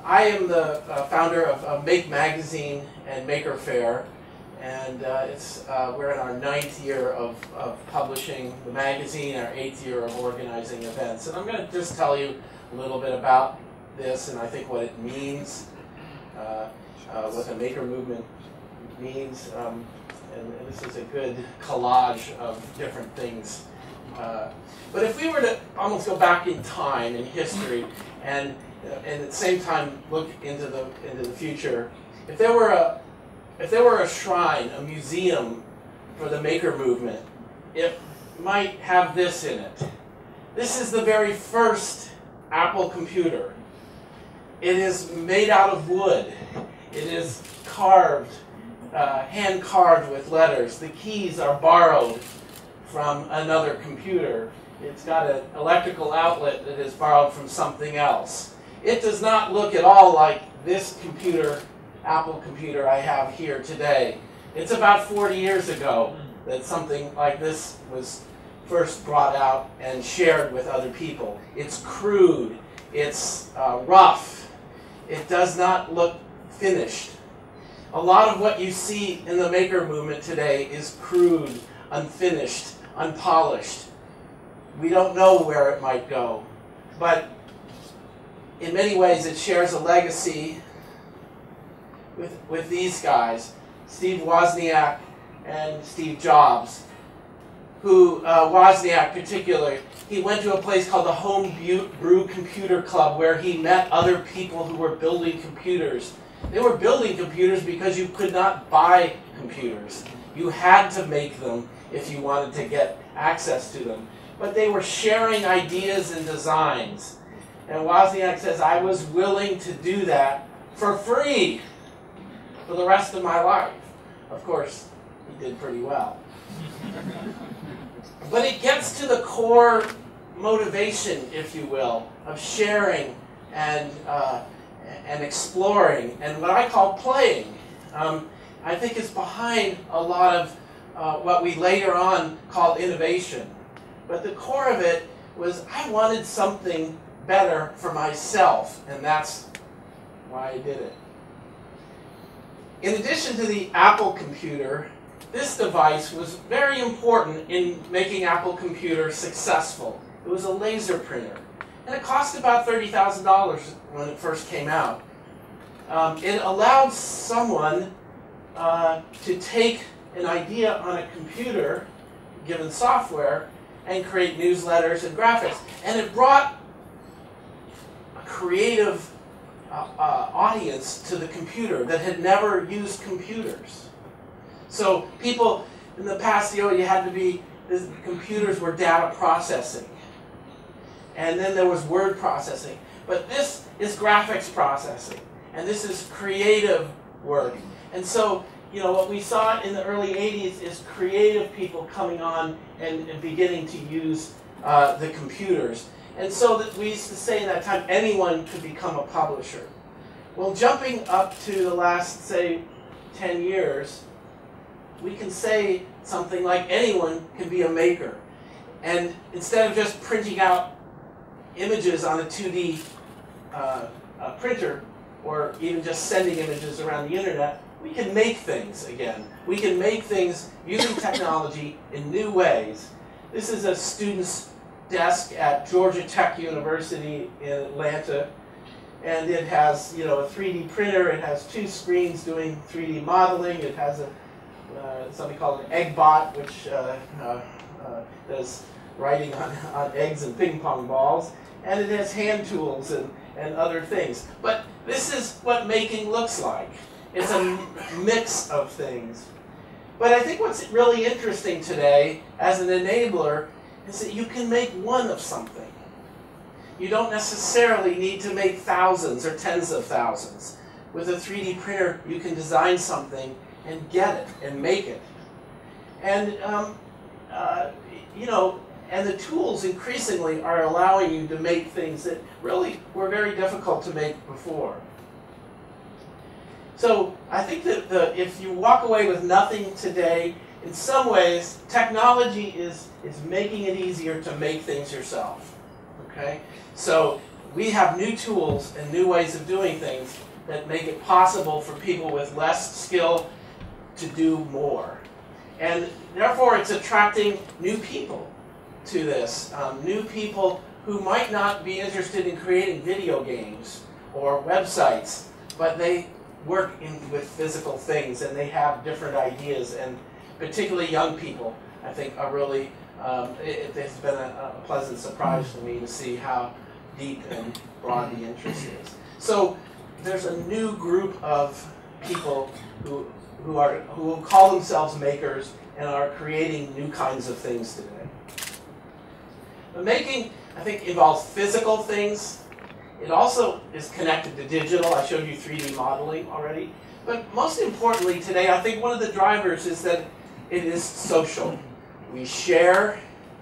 I am the founder of Make Magazine and Maker Faire, and we're in our 9th year of publishing the magazine, our 8th year of organizing events. And I'm going to just tell you a little bit about this, and I think what it means, what the maker movement means, and this is a good collage of different things. But if we were to almost go back in time, in history, and at the same time look into the future, if there were a shrine, a museum for the maker movement, it might have this in it. This is the very first Apple computer. It is made out of wood. It is carved, hand carved with letters. The keys are borrowed from another computer. It's got an electrical outlet that is borrowed from something else. It does not look at all like this computer, Apple computer I have here today. It's about 40 years ago that something like this was first brought out and shared with other people. It's crude, it's rough, it does not look finished. A lot of what you see in the maker movement today is crude, unfinished, unpolished. We don't know where it might go, but in many ways it shares a legacy with these guys, Steve Wozniak and Steve Jobs, who, Wozniak particularly, he went to a place called the Home Brew Computer Club where he met other people who were building computers. They were building computers because you could not buy computers. You had to make them if you wanted to get access to them. But they were sharing ideas and designs. And Wozniak says, I was willing to do that for free for the rest of my life. Of course, he did pretty well. But it gets to the core motivation, if you will, of sharing and exploring, and what I call playing. I think it's behind a lot of what we later on called innovation. But the core of it was I wanted something better for myself, and that's why I did it. In addition to the Apple computer, this device was very important in making Apple computers successful. It was a laser printer, and it cost about $30,000 when it first came out. It allowed someone to take an idea on a computer, given software, and create newsletters and graphics. And it brought a creative audience to the computer that had never used computers. So people in the past, you had to be, the computers were data processing. And then there was word processing. But this is graphics processing. And this is creative work. And so, what we saw in the early 80s is creative people coming on and beginning to use the computers. And so that we used to say in that time, anyone could become a publisher. Well, jumping up to the last, say, 10 years, we can say something like anyone can be a maker. And instead of just printing out images on a 2D printer, or even just sending images around the internet, we can make things again. We can make things using technology in new ways. This is a student's desk at Georgia Tech University in Atlanta, and it has, a 3D printer. It has 2 screens doing 3D modeling. It has something called an egg bot, which does writing on eggs and ping pong balls, and it has hand tools and other things. But this is what making looks like. It's a mix of things. But I think what's really interesting today as an enabler is that you can make one of something. You don't necessarily need to make thousands or tens of thousands. With a 3D printer, you can design something and get it and make it. And, and the tools increasingly are allowing you to make things that really were very difficult to make before. So I think that if you walk away with nothing today, in some ways, technology is making it easier to make things yourself. Okay? So we have new tools and new ways of doing things that make it possible for people with less skill to do more. And therefore, it's attracting new people to this. New people who might not be interested in creating video games or websites, but they work with physical things and they have different ideas. And particularly young people, I think, are really, it's been a pleasant surprise to me to see how deep and broad the interest is. So there's a new group of people who call themselves makers and are creating new kinds of things today. But making, I think, involves physical things. It also is connected to digital. I showed you 3D modeling already. But most importantly today, I think one of the drivers is that it is social. We share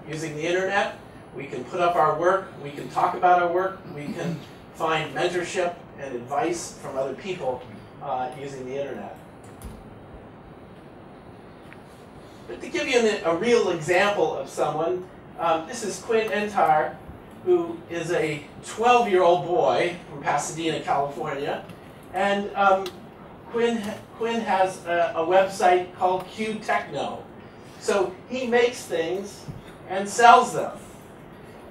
using the internet. We can put up our work. We can talk about our work. We can find mentorship and advice from other people using the internet. But to give you a real example of someone, this is Quinn Entar, who is a 12-year-old boy from Pasadena, California. And Quinn has a website called Q Techno. So he makes things and sells them.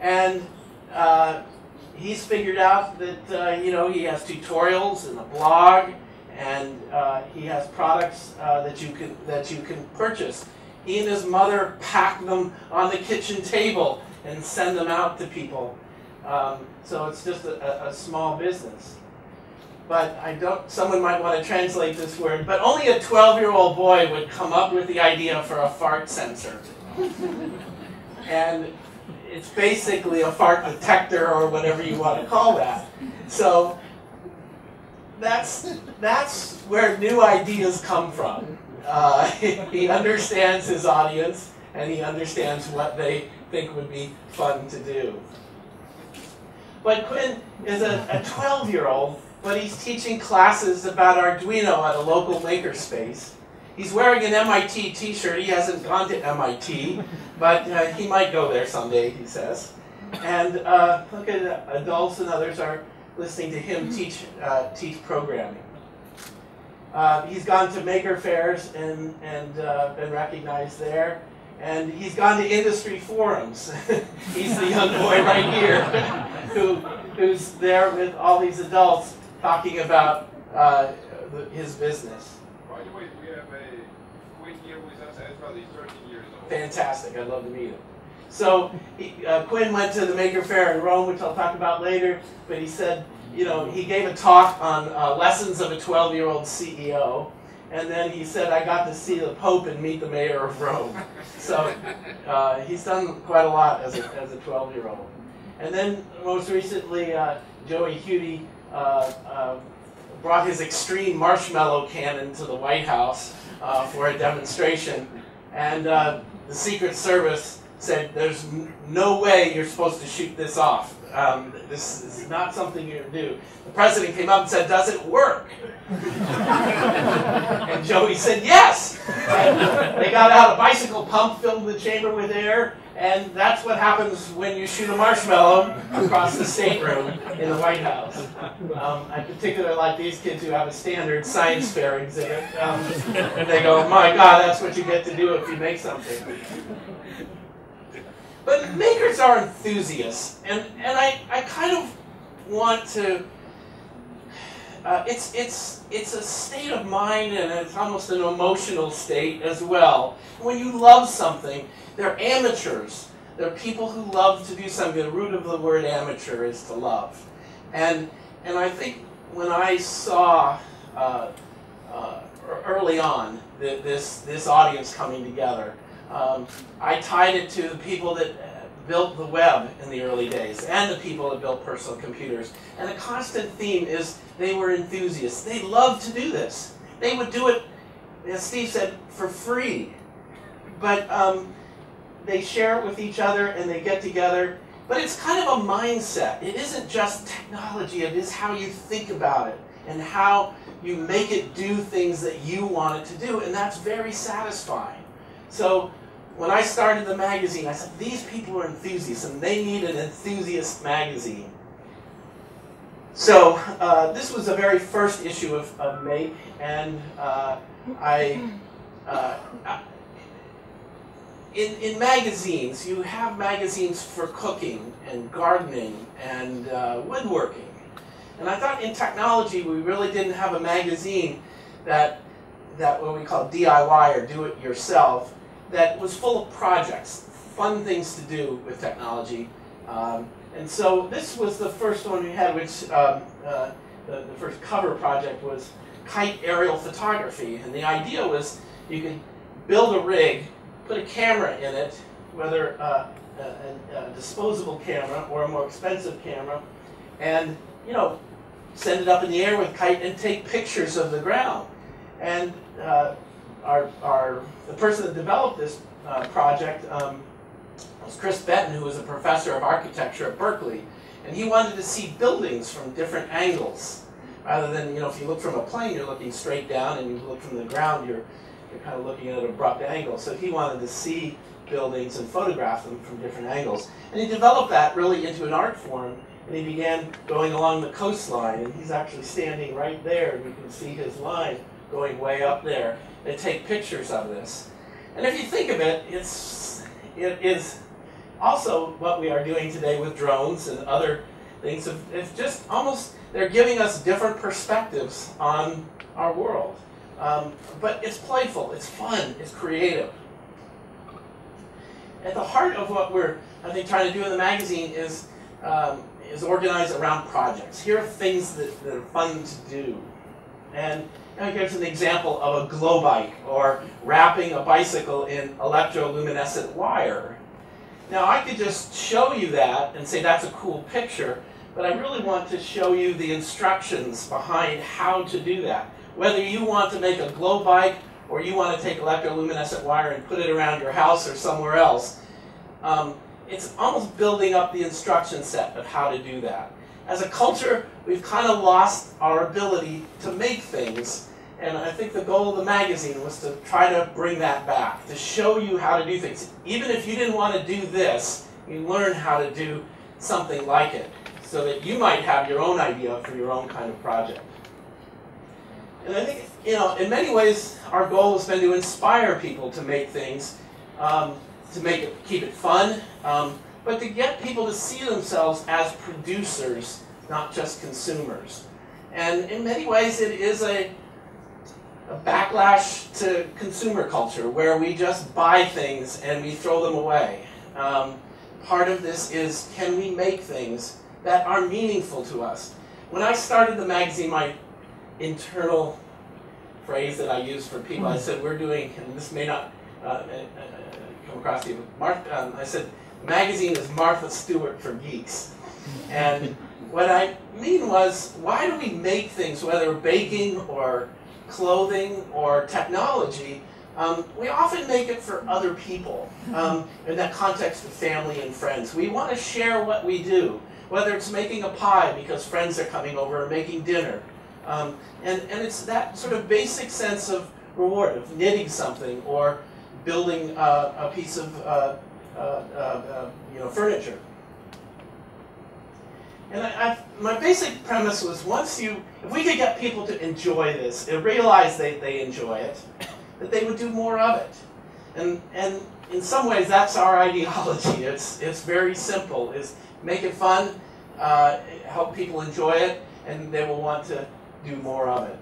And he's figured out that he has tutorials and a blog, and he has products that you can purchase. He and his mother pack them on the kitchen table and send them out to people. So it's just a small business. But someone might want to translate this word, but only a 12-year-old boy would come up with the idea for a fart sensor. And it's basically a fart detector or whatever you want to call that. So that's where new ideas come from. He understands his audience, and he understands what they think would be fun to do. But Quinn is a 12-year-old, but he's teaching classes about Arduino at a local makerspace. He's wearing an MIT t-shirt. He hasn't gone to MIT, but he might go there someday, he says. And look at adults and others are listening to him teach programming. He's gone to maker fairs and been recognized there. And he's gone to industry forums. He's the young boy right here who's there with all these adults talking about his business. By the way, we have a Quinn here with us as well. He's 13 years old. Fantastic. I'd love to meet him. So Quinn went to the Maker Faire in Rome, which I'll talk about later. But he said, he gave a talk on lessons of a 12-year-old CEO. And then he said, I got to see the Pope and meet the mayor of Rome. So he's done quite a lot as a 12-year-old. And then most recently, Joey Hudi brought his extreme marshmallow cannon to the White House for a demonstration. And the Secret Service said, there's no way you're supposed to shoot this off. This is not something you're to do. The president came up and said, does it work? And Joey said, yes! And they got out a bicycle pump, filled the chamber with air, and that's what happens when you shoot a marshmallow across the stateroom in the White House. I particularly like these kids who have a standard science fair exhibit. They go, my God, that's what you get to do if you make something. But makers are enthusiasts, and I kind of want to, it's a state of mind, and it's almost an emotional state as well. When you love something, they're amateurs. They're people who love to do something. The root of the word amateur is to love. And I think when I saw early on this audience coming together, I tied it to the people that built the web in the early days and the people that built personal computers. And a constant theme is they were enthusiasts. They loved to do this. They would do it, as Steve said, for free. But they share it with each other and they get together. But it's kind of a mindset. It isn't just technology. It is how you think about it and how you make it do things that you want it to do. And that's very satisfying. So when I started the magazine, I said, these people are enthusiasts, and they need an enthusiast magazine. So this was the very first issue of Make, and in magazines, you have magazines for cooking and gardening and woodworking. And I thought in technology we really didn't have a magazine that what we call DIY or do it yourself, that was full of projects, fun things to do with technology. And so this was the first one we had, which the first cover project was kite aerial photography. And the idea was you could build a rig, put a camera in it, whether a disposable camera or a more expensive camera, and send it up in the air with a kite and take pictures of the ground. And the person that developed this project was Chris Benton, who was a professor of architecture at Berkeley, and he wanted to see buildings from different angles, rather than if you look from a plane, you're looking straight down, and you look from the ground, you're kind of looking at an abrupt angle. So he wanted to see buildings and photograph them from different angles, and he developed that really into an art form. And he began going along the coastline, and he's actually standing right there, and you can see his line going way up there. They take pictures of this. And if you think of it, it is also what we are doing today with drones and other things. It's just almost, they're giving us different perspectives on our world. But it's playful, it's fun, it's creative. At the heart of what we're, I think, trying to do in the magazine is organized around projects. Here are things that are fun to do. And here's an example of a glow bike, or wrapping a bicycle in electroluminescent wire. Now I could just show you that and say that's a cool picture, but I really want to show you the instructions behind how to do that. Whether you want to make a glow bike, or you want to take electroluminescent wire and put it around your house or somewhere else, it's almost building up the instruction set of how to do that. As a culture, we've kind of lost our ability to make things, and I think the goal of the magazine was to try to bring that back, to show you how to do things. Even if you didn't want to do this, you learn how to do something like it, so that you might have your own idea for your own kind of project. And I think, in many ways, our goal has been to inspire people to make things, to keep it fun, but to get people to see themselves as producers, not just consumers. And in many ways, it is a backlash to consumer culture, where we just buy things and we throw them away. Part of this is, can we make things that are meaningful to us? When I started the magazine, my internal phrase that I use for people, I said, we're doing, and this may not come across to you, I said, the magazine is Martha Stewart for geeks. And what I mean was, why do we make things, whether baking or clothing or technology? We often make it for other people, in that context of family and friends. We want to share what we do, whether it's making a pie because friends are coming over, or making dinner. And it's that sort of basic sense of reward, of knitting something, or building a piece of furniture. And my basic premise was, if we could get people to enjoy this, and realize they enjoy it, that they would do more of it. And in some ways, that's our ideology. It's very simple: is make it fun, help people enjoy it, and they will want to do more of it.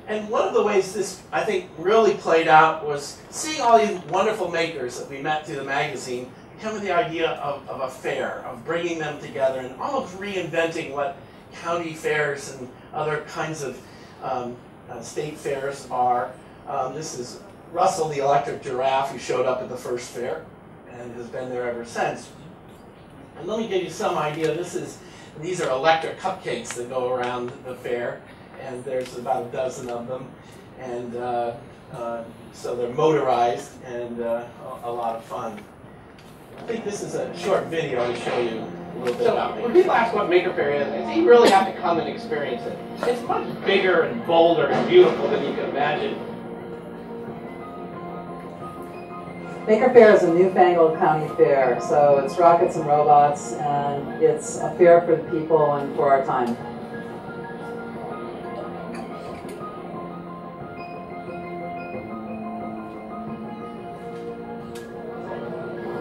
And one of the ways this, I think, really played out was seeing all these wonderful makers that we met through the magazine come with the idea of a fair, of bringing them together and almost reinventing what county fairs and other kinds of state fairs are. This is Russell the electric giraffe, who showed up at the first fair and has been there ever since. And let me give you some idea. These are electric cupcakes that go around the fair, and there's about a dozen of them, and so they're motorized and a lot of fun. I think this is a short video to show you a little bit about it. When people ask what Maker Faire is, you really have to come and experience it. It's much bigger and bolder and beautiful than you can imagine. Maker Faire is a newfangled county fair, so it's rockets and robots, and it's a fair for the people and for our time.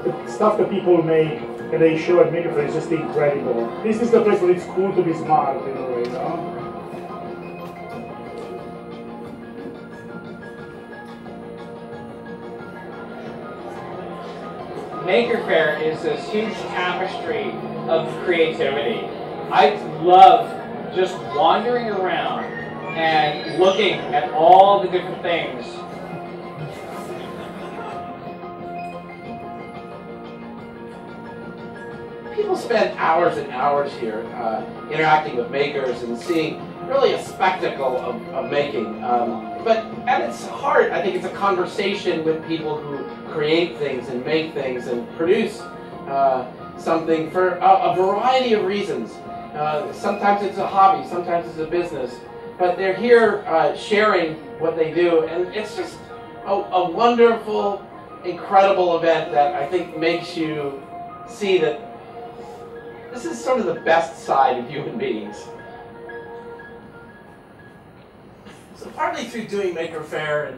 The stuff that people make and they show at Maker Faire is just incredible. This is the place where it's cool to be smart in a way, no? Maker Faire is this huge tapestry of creativity. I love just wandering around and looking at all the different things. People spend hours and hours here interacting with makers and seeing really a spectacle of making. But at its heart, I think it's a conversation with people who create things and make things and produce something for a variety of reasons. Sometimes it's a hobby, sometimes it's a business, but they're here sharing what they do, and it's just a wonderful, incredible event that I think makes you see that this is sort of the best side of human beings. So partly through doing Maker Faire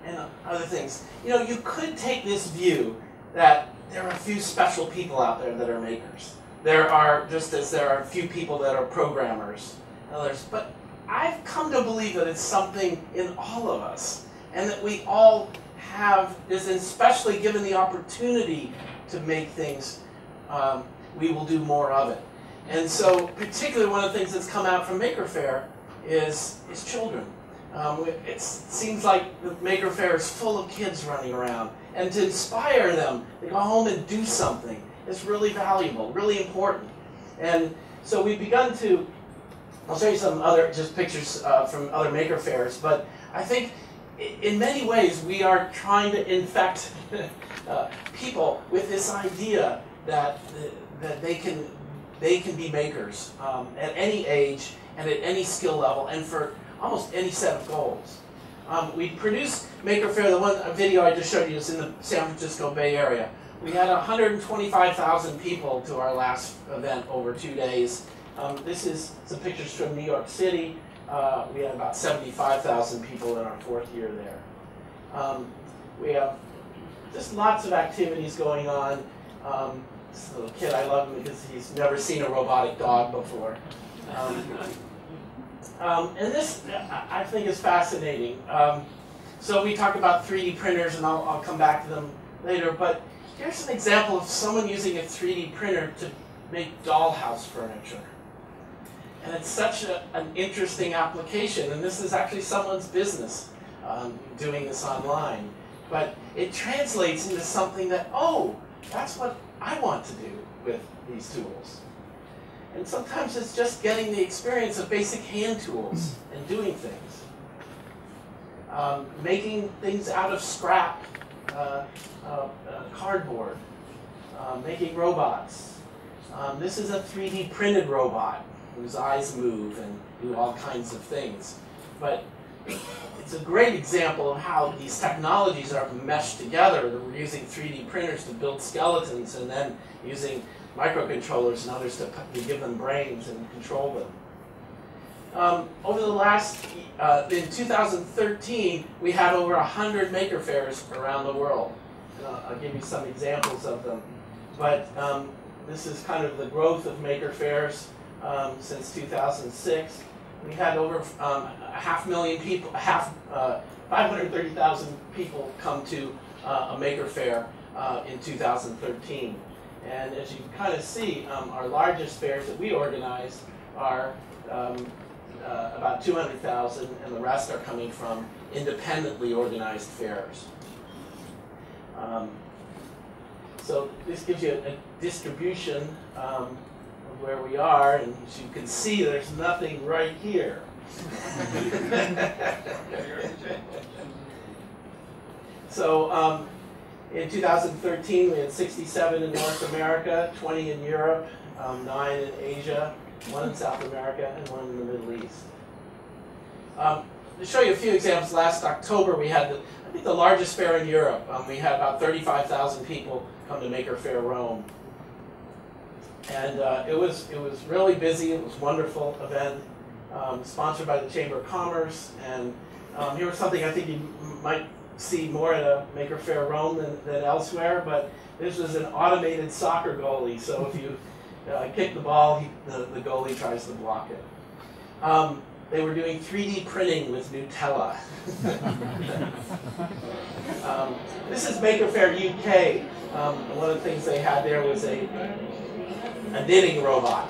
and other things, you know, you could take this view that there are a few special people out there that are makers. There are, just as there are a few people that are programmers and others, but I've come to believe that it's something in all of us, and that we all have this, and especially given the opportunity to make things, we will do more of it. And so, particularly one of the things that's come out from Maker Faire is children. It seems like the Maker Faire is full of kids running around, and to inspire them to go home and do something is really valuable, really important. And so we've begun to, I'll show you some other just pictures from other Maker Fairs, but I think in many ways we are trying to infect people with this idea that they can be makers at any age and at any skill level and for almost any set of goals. We produced Maker Faire. The one video I just showed you is in the San Francisco Bay Area. We had 125,000 people to our last event over 2 days. This is some pictures from New York City. We had about 75,000 people in our 4th year there. We have just lots of activities going on. This little kid, I love him because he's never seen a robotic dog before. And this, I think, is fascinating. So we talk about 3D printers, and I'll come back to them later, but here's an example of someone using a 3D printer to make dollhouse furniture. And it's such an interesting application, and this is actually someone's business doing this online. But it translates into something that, oh, that's what I want to do with these tools. And sometimes it's just getting the experience of basic hand tools and doing things. Making things out of scrap, cardboard, making robots. This is a 3D printed robot whose eyes move and do all kinds of things. But it's a great example of how these technologies are meshed together. We're using 3D printers to build skeletons and then using microcontrollers and others to give them brains and control them. Over the last, in 2013, we had over 100 Maker Fairs around the world. I'll give you some examples of them. But this is kind of the growth of Maker Fairs since 2006. We had over 500,000 people, 530,000 people come to a Maker Faire in 2013. And as you can kind of see, our largest fairs that we organize are about 200,000, and the rest are coming from independently organized fairs. So this gives you a distribution of where we are, and as you can see, there's nothing right here. So in 2013, we had 67 in North America, 20 in Europe, 9 in Asia, 1 in South America, and 1 in the Middle East. to show you a few examples, last October we had, I think, the largest fair in Europe. We had about 35,000 people come to Maker Faire Rome. And it was really busy. It was a wonderful event, sponsored by the Chamber of Commerce. And here was something I think you might see more at a Maker Faire Rome than elsewhere, but this was an automated soccer goalie. So if you kick the ball, the goalie tries to block it. They were doing 3D printing with Nutella. This is Maker Faire UK. One of the things they had there was a knitting robot.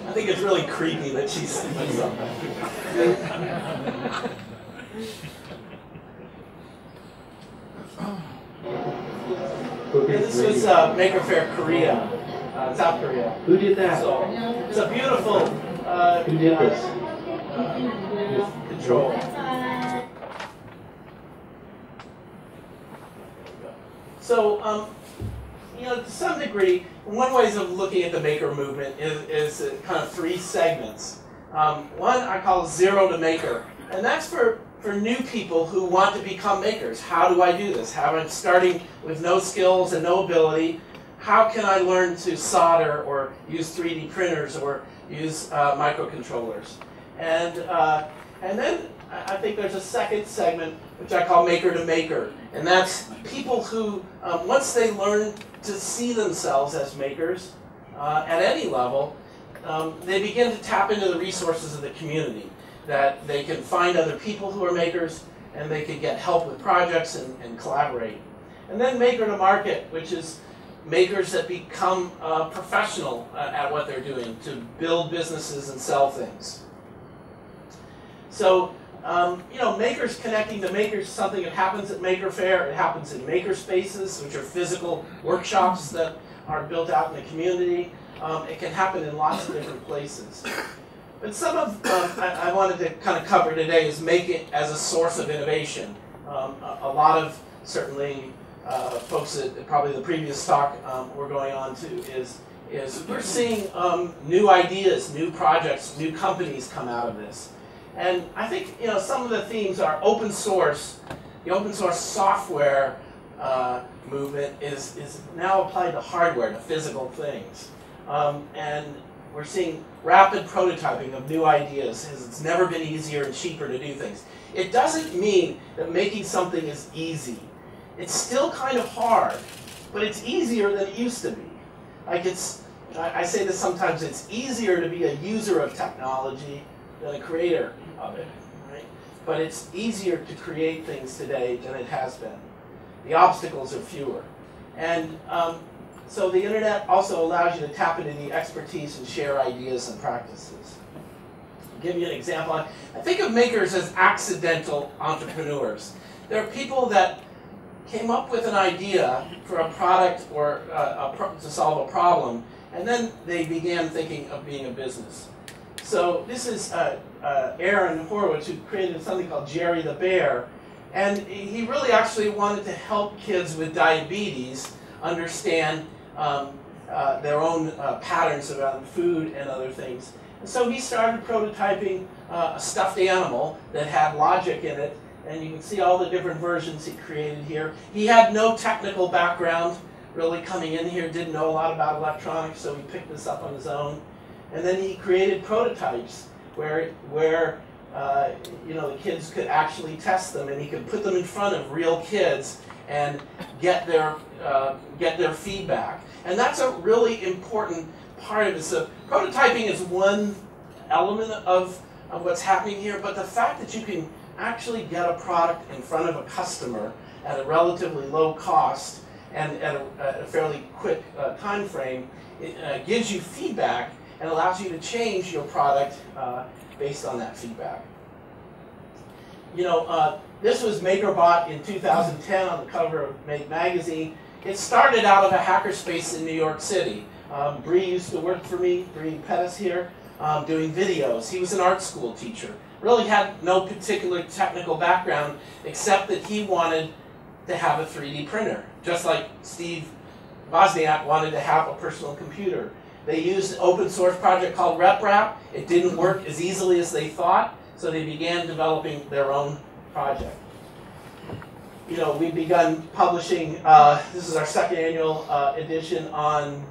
I think it's really creepy that she's doing something. And this was Maker Faire Korea, South Korea. Who did that? So it's a beautiful Who did this? Control. So, you know, to some degree, one way of looking at the maker movement is kind of three segments. One I call zero to maker, and that's for new people who want to become makers. How do I do this? How am I starting with no skills and no ability? How can I learn to solder or use 3D printers or use microcontrollers? And then I think there's a second segment which I call maker to maker, and that's people who, once they learn to see themselves as makers at any level, they begin to tap into the resources of the community, that they can find other people who are makers and they can get help with projects and collaborate. And then maker to market, which is makers that become professional at what they're doing to build businesses and sell things. So, you know, makers connecting to makers is something that happens at Maker Faire. It happens in maker spaces, which are physical workshops that are built out in the community. It can happen in lots of different places. But some of I wanted to kind of cover today is make it as a source of innovation. A lot of, certainly, folks at probably the previous talk we're going on to is we're seeing new ideas, new projects, new companies come out of this. And I think, you know, some of the themes are open source. The open source software movement is now applied to hardware, to physical things. And we're seeing rapid prototyping of new ideas. It's never been easier and cheaper to do things. It doesn't mean that making something is easy. It's still kind of hard, but it's easier than it used to be. Like I say this sometimes, it's easier to be a user of technology than a creator of it, right? But it's easier to create things today than it has been. The obstacles are fewer. And so the internet also allows you to tap into the expertise and share ideas and practices. I'll give you an example. I think of makers as accidental entrepreneurs. There are people that came up with an idea for a product or to solve a problem, and then they began thinking of being a business. So this is Aaron Horowitz, who created something called Jerry the Bear, and he really actually wanted to help kids with diabetes understand their own patterns around food and other things. And so he started prototyping a stuffed animal that had logic in it, and you can see all the different versions he created here. He had no technical background really coming in here, didn't know a lot about electronics, so he picked this up on his own. And then he created prototypes where you know, the kids could actually test them, and he could put them in front of real kids and get their feedback. And that's a really important part of it. So prototyping is one element of what's happening here, but the fact that you can actually get a product in front of a customer at a relatively low cost and at a fairly quick time frame, it gives you feedback and allows you to change your product based on that feedback. You know, this was MakerBot in 2010 on the cover of Make magazine. It started out of a hackerspace in New York City. Bree used to work for me, Bree Pettis here, doing videos. He was an art school teacher. Really had no particular technical background, except that he wanted to have a 3D printer, just like Steve Wozniak wanted to have a personal computer. They used an open source project called RepRap. It didn't work as easily as they thought, so they began developing their own project. You know, we've begun publishing, this is our second annual edition on,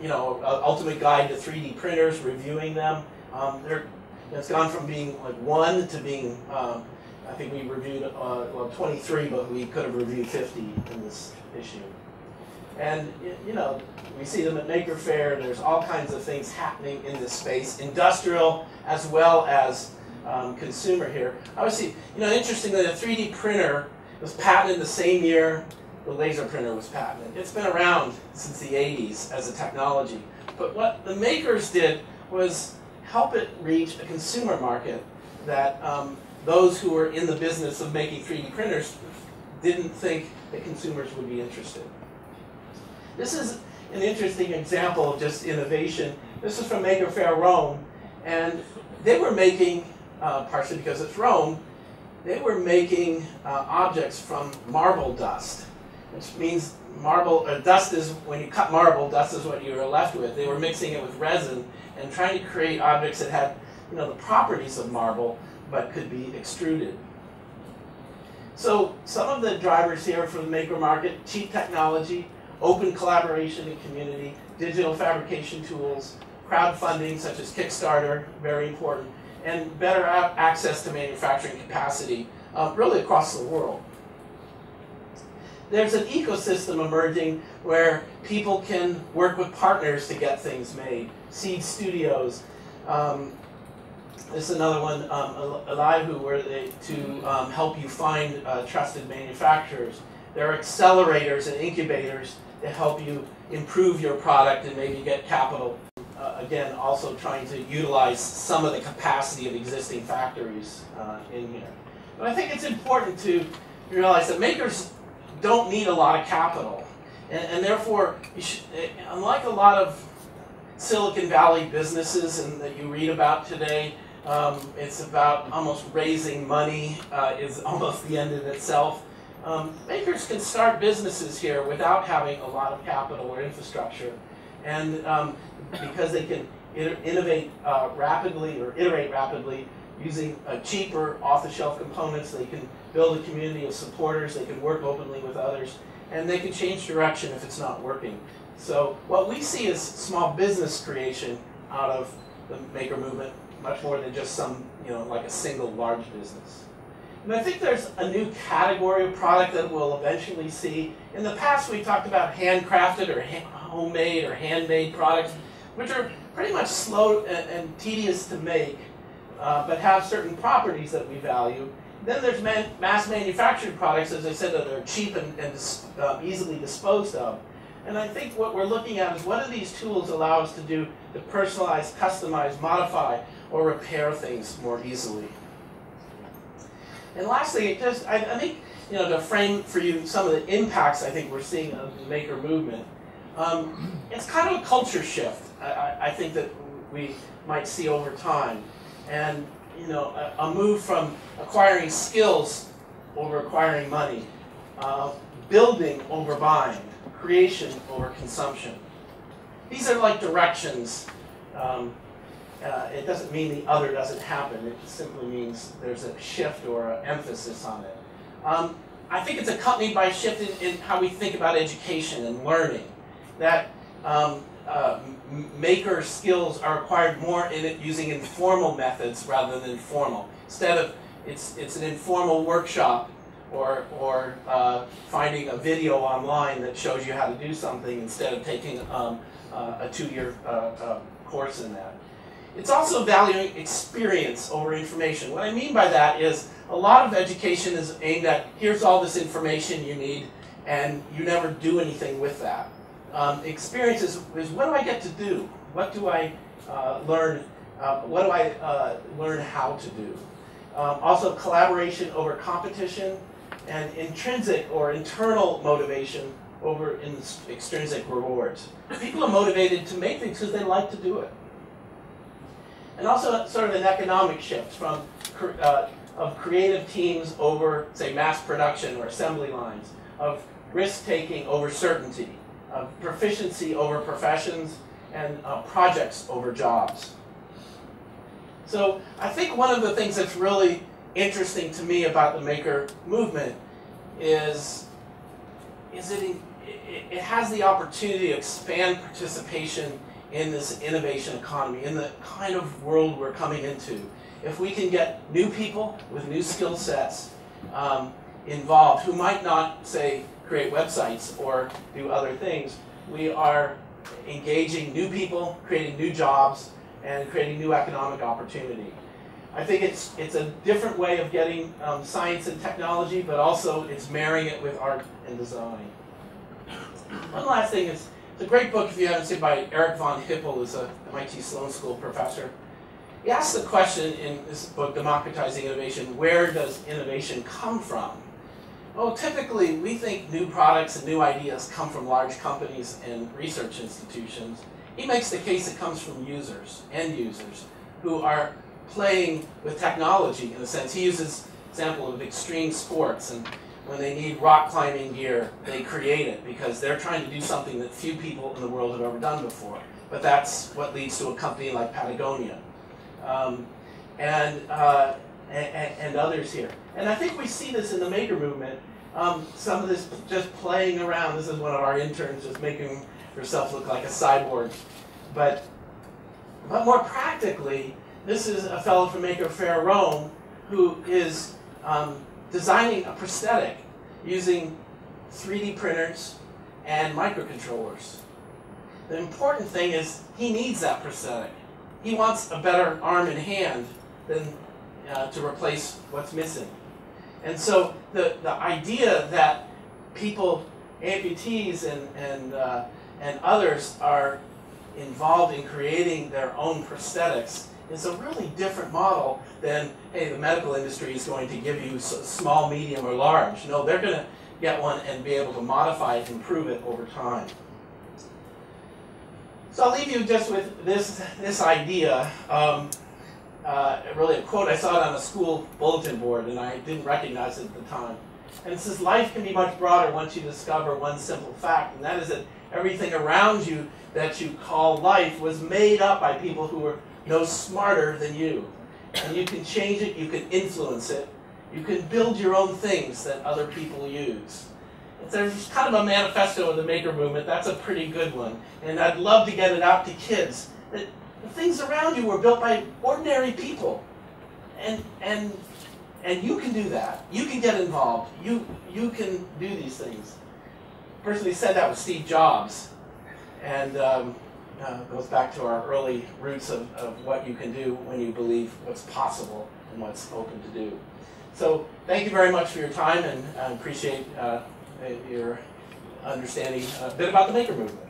you know, Ultimate Guide to 3D Printers, reviewing them. It's gone from being like 1 to being, I think we reviewed, well, 23, but we could have reviewed 50 in this issue. And, you know, we see them at Maker Faire. There's all kinds of things happening in this space, industrial as well as consumer here. Obviously, you know, interestingly, the 3D printer was patented the same year the laser printer was patented. It's been around since the 80s as a technology. But what the makers did was help it reach a consumer market that those who were in the business of making 3D printers didn't think that consumers would be interested. This is an interesting example of just innovation. This is from Maker Faire Rome, and they were making, partially because it's Rome, they were making objects from marble dust, which means marble, dust is, when you cut marble, dust is what you were left with. They were mixing it with resin and trying to create objects that had, you know, the properties of marble, but could be extruded. So some of the drivers here for the maker market: cheap technology, open collaboration and community, digital fabrication tools, crowdfunding such as Kickstarter, very important, and better access to manufacturing capacity really across the world. There's an ecosystem emerging where people can work with partners to get things made. Seed studios. This is another one, Alive, where they to help you find trusted manufacturers. There are accelerators and incubators to help you improve your product and maybe get capital. Again, also trying to utilize some of the capacity of existing factories in here. But I think it's important to realize that makers don't need a lot of capital. And therefore, you should, unlike a lot of Silicon Valley businesses and that you read about today, it's about almost raising money is almost the end in itself. Makers can start businesses here without having a lot of capital or infrastructure. And because they can innovate rapidly or iterate rapidly using cheaper off-the-shelf components, they can build a community of supporters, they can work openly with others, and they can change direction if it's not working. So what we see is small business creation out of the maker movement, much more than just some, you know, like a single large business. And I think there's a new category of product that we'll eventually see. In the past, we talked about handcrafted or homemade or handmade products, which are pretty much slow and tedious to make, but have certain properties that we value. Then there's mass manufactured products, as I said, that are cheap and easily disposed of. And I think what we're looking at is what do these tools allow us to do to personalize, customize, modify, or repair things more easily. And lastly, I think, you know, to frame for you some of the impacts I think we're seeing of the maker movement, it's kind of a culture shift I think that we might see over time. And, you know, a move from acquiring skills over acquiring money, building over buying, creation over consumption. These are like directions. It doesn't mean the other doesn't happen. It simply means there's a shift or an emphasis on it. I think it's accompanied by a shift in how we think about education and learning. That maker skills are acquired more in it using informal methods rather than formal. Instead of, it's an informal workshop or finding a video online that shows you how to do something instead of taking a 2-year course in that. It's also valuing experience over information. What I mean by that is a lot of education is aimed at, here's all this information you need, and you never do anything with that. Experience is what do I get to do? What do I learn? What do I learn how to do? Also collaboration over competition, and intrinsic or internal motivation over extrinsic rewards. People are motivated to make things because they like to do it. And also sort of an economic shift from of creative teams over, say, mass production or assembly lines, of risk-taking over certainty, of proficiency over professions, and projects over jobs. So I think one of the things that's really interesting to me about the maker movement is it has the opportunity to expand participation in this innovation economy, in the kind of world we're coming into. If we can get new people with new skill sets involved who might not, say, create websites or do other things, we are engaging new people, creating new jobs, and creating new economic opportunity. I think it's a different way of getting science and technology, but also it's marrying it with art and design. One last thing is, it's a great book if you haven't seen it, by Eric von Hippel, who's a MIT Sloan School professor. He asks the question in this book, Democratizing Innovation, where does innovation come from? Well, typically we think new products and new ideas come from large companies and research institutions. He makes the case it comes from users, end users, who are playing with technology in a sense. He uses example of extreme sports, and when they need rock climbing gear, they create it because they're trying to do something that few people in the world have ever done before. But that's what leads to a company like Patagonia and others here. And I think we see this in the maker movement. Some of this just playing around. This is one of our interns just making herself look like a cyborg. But more practically, this is a fellow from Maker Faire Rome who is designing a prosthetic using 3D printers and microcontrollers. The important thing is he needs that prosthetic. He wants a better arm and hand than to replace what's missing. And so the idea that people, amputees and others, are involved in creating their own prosthetics is a really different model than, hey, the medical industry is going to give you small, medium, or large. No, they're going to get one and be able to modify it, improve it over time. So I'll leave you just with this idea. Really a quote, I saw it on a school bulletin board and I didn't recognize it at the time. And it says, life can be much broader once you discover one simple fact, and that is that everything around you that you call life was made up by people who were no smarter than you. And you can change it, you can influence it, you can build your own things that other people use. There's kind of a manifesto of the maker movement. That's a pretty good one. And I'd love to get it out to kids. That the things around you were built by ordinary people. And you can do that. You can get involved. You can do these things. The person who said that was Steve Jobs. And goes back to our early roots of what you can do when you believe what's possible and what's open to do. So thank you very much for your time, and I appreciate your understanding a bit about the maker movement.